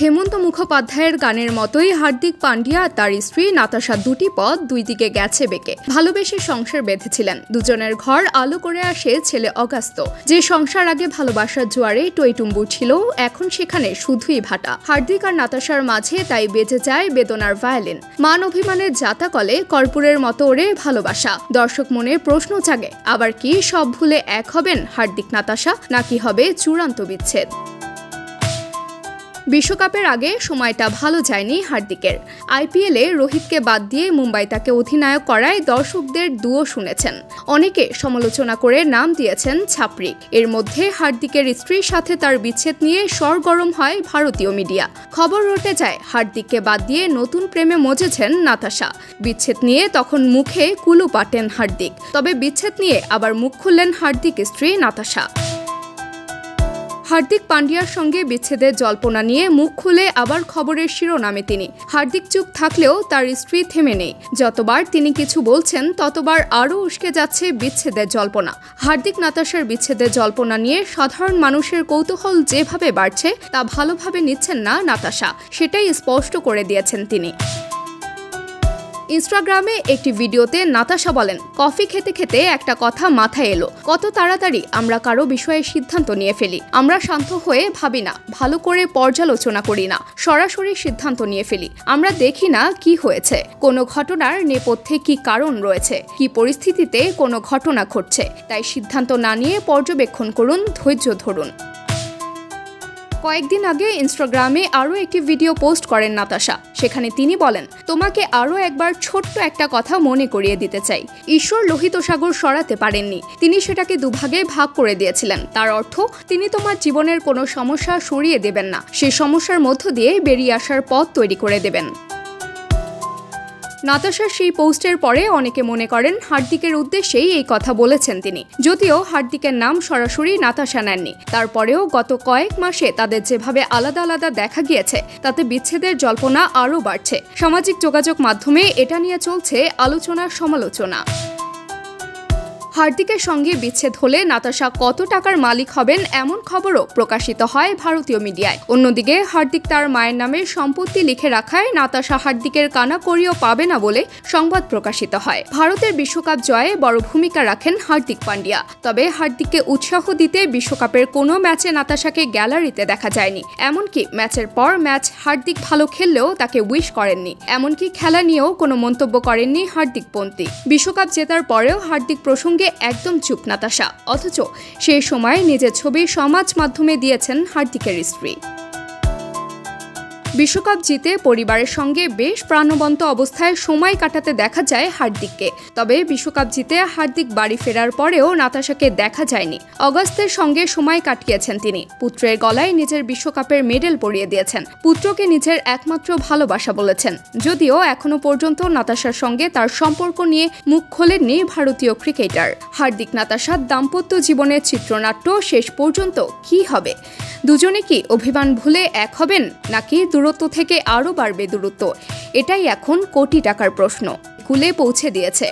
হেমন্ত মুখোপাধ্যায়ের গানের মতোই হার্দিক পান্ডিয়া আর তার স্ত্রী নাতাশা দুটি পথ দুই দিকে গেছে বেঁকে। ভালোবেসে সংসার বেঁধেছিলেন। দুজনের ঘর আলো করে আসে ছেলে অগাস্ত। যে সংসার আগে ভালোবাসার জোয়ারে টইটুম্বুর ছিল, এখন সেখানে শুধুই ভাটা। হার্দিক আর নাতাশার মাঝে তাই বেজে যায় বেদনার ভায়োলিন। মান অভিমানের জাতাকলে কর্পূরের মতো ওড়ে ভালোবাসা। দর্শক মনে প্রশ্ন জাগে, আবার কি সব ভুলে এক হবেন হার্দিক নাতাশা, নাকি হবে চূড়ান্ত বিচ্ছেদ? বিশ্বকাপের আগে সময়টা ভালো যায়নি হার্দিকের। আইপিএলে রোহিতকে বাদ দিয়ে মুম্বাই তাকে অধিনায়ক করায় দর্শকদের দুও শুনেছেন। অনেকে সমালোচনা করে নাম দিয়েছেন ছাপরিক। এর মধ্যে হার্দিকের স্ত্রীর সাথে তার বিচ্ছেদ নিয়ে সরগরম হয় ভারতীয় মিডিয়া। খবর রটে যায় হার্দিককে বাদ দিয়ে নতুন প্রেমে মজেছেন নাতাশা। বিচ্ছেদ নিয়ে তখন মুখে কুলু পাটেন হার্দিক। তবে বিচ্ছেদ নিয়ে আবার মুখ খুললেন হার্দিক স্ত্রী নাতাশা। হার্দিক পান্ডিয়ার সঙ্গে বিচ্ছেদের জল্পনা নিয়ে মুখ খুলে আবার খবরের শিরোনামে তিনি। হার্দিক চুপ থাকলেও তার স্ত্রী থেমে নেই। যতবার তিনি কিছু বলছেন ততবার আরও উস্কে যাচ্ছে বিচ্ছেদের জল্পনা। হার্দিক নাতাশার বিচ্ছেদের জল্পনা নিয়ে সাধারণ মানুষের কৌতূহল যেভাবে বাড়ছে তা ভালোভাবে নিচ্ছেন না নাতাশা, সেটাই স্পষ্ট করে দিয়েছেন তিনি। ইনস্টাগ্রামে একটি ভিডিওতে নাতাশা বলেন, কফি খেতে খেতে একটা কথা মাথায় এলো, কত তাড়াতাড়ি আমরা কারো বিষয়ে সিদ্ধান্ত নিয়ে ফেলি। আমরা শান্ত হয়ে ভাবি না, ভালো করে পর্যালোচনা করি না, সরাসরি সিদ্ধান্ত নিয়ে ফেলি। আমরা দেখি না কি হয়েছে, কোনো ঘটনার নেপথ্যে কি কারণ রয়েছে, কি পরিস্থিতিতে কোনো ঘটনা ঘটছে। তাই সিদ্ধান্ত না নিয়ে পর্যবেক্ষণ করুন, ধৈর্য ধরুন। কয়েকদিন আগে ইনস্টাগ্রামে আরও একটি ভিডিও পোস্ট করেন নাতাশা। সেখানে তিনি বলেন, তোমাকে আরও একবার ছোট্ট একটা কথা মনে করিয়ে দিতে চাই। ঈশ্বর লোহিত সাগর সরাতে পারেননি, তিনি সেটাকে দুভাগে ভাগ করে দিয়েছিলেন। তার অর্থ তিনি তোমার জীবনের কোনো সমস্যা সরিয়ে দেবেন না, সেই সমস্যার মধ্য দিয়ে বেরিয়ে আসার পথ তৈরি করে দেবেন। নাতাশার সেই পোস্টের পরে অনেকে মনে করেন হার্দিকের উদ্দেশ্যেই এই কথা বলেছেন তিনি। যদিও হার্দিকের নাম সরাসরি নাতাশা নেননি, তারপরেও গত কয়েক মাসে তাদের যেভাবে আলাদা আলাদা দেখা গিয়েছে তাতে বিচ্ছেদের জল্পনা আরও বাড়ছে। সামাজিক যোগাযোগ মাধ্যমে এটা নিয়ে চলছে আলোচনা সমালোচনা। হার্দিকের সঙ্গে বিচ্ছেদ হলে নাতাশা কত টাকার মালিক হবেন এমন খবরও প্রকাশিত হয় ভারতীয় মিডিয়ায়। অন্যদিকে হার্দিক তার মায়ের নামে সম্পত্তি লিখে রাখায় নাতাশা হার্দিকের কানাকড়িও পাবে না বলে সংবাদ প্রকাশিত হয়। ভারতের বিশ্বকাপ জয়ে বড় ভূমিকা রাখেন হার্দিক পান্ডিয়া। তবে হার্দিককে উৎসাহ দিতে বিশ্বকাপের কোনো ম্যাচে নাতাশাকে গ্যালারিতে দেখা যায়নি। এমনকি ম্যাচের পর ম্যাচ হার্দিক ভালো খেললেও তাকে উইশ করেননি। এমনকি খেলা নিয়েও কোনো মন্তব্য করেননি হার্দিক পন্থী। বিশ্বকাপ জেতার পরেও হার্দিক প্রসঙ্গে একদম চুপ নাতাশা, অথচ সেই সময় নিজের ছবি সমাজ মাধ্যমে দিয়েছেন হার্দিকের স্ত্রী। বিশ্বকাপ জিতে পরিবারের সঙ্গে বেশ প্রাণবন্ত অবস্থায় সময় কাটাতে দেখা যায় হার্দিককে। তবে বিশ্বকাপ জিতে হার্দিক বাড়ি ফেরার পরেও নাতাশাকে দেখা যায়নি। অগাস্তের সঙ্গে সময় কাটিয়েছেন তিনি। পুত্রের গলায় নিজের বিশ্বকাপের মেডেল পরিয়ে দিয়েছেন। পুত্রকে নিজের একমাত্র ভালোবাসা বলেছেন। যদিও এখনো পর্যন্ত নাতাশার সঙ্গে তার সম্পর্ক নিয়ে মুখ খোলেননি ভারতীয় ক্রিকেটার। হার্দিক নাতাশার দাম্পত্য জীবনের চিত্রনাট্য শেষ পর্যন্ত কি হবে? দুজনে কি অভিমান ভুলে এক হবেন, নাকি দূরত্ব থেকে আরও বাড়বে দূরত্ব? এটাই এখন কোটি টাকার প্রশ্ন। কুলে পৌঁছে দিয়েছে।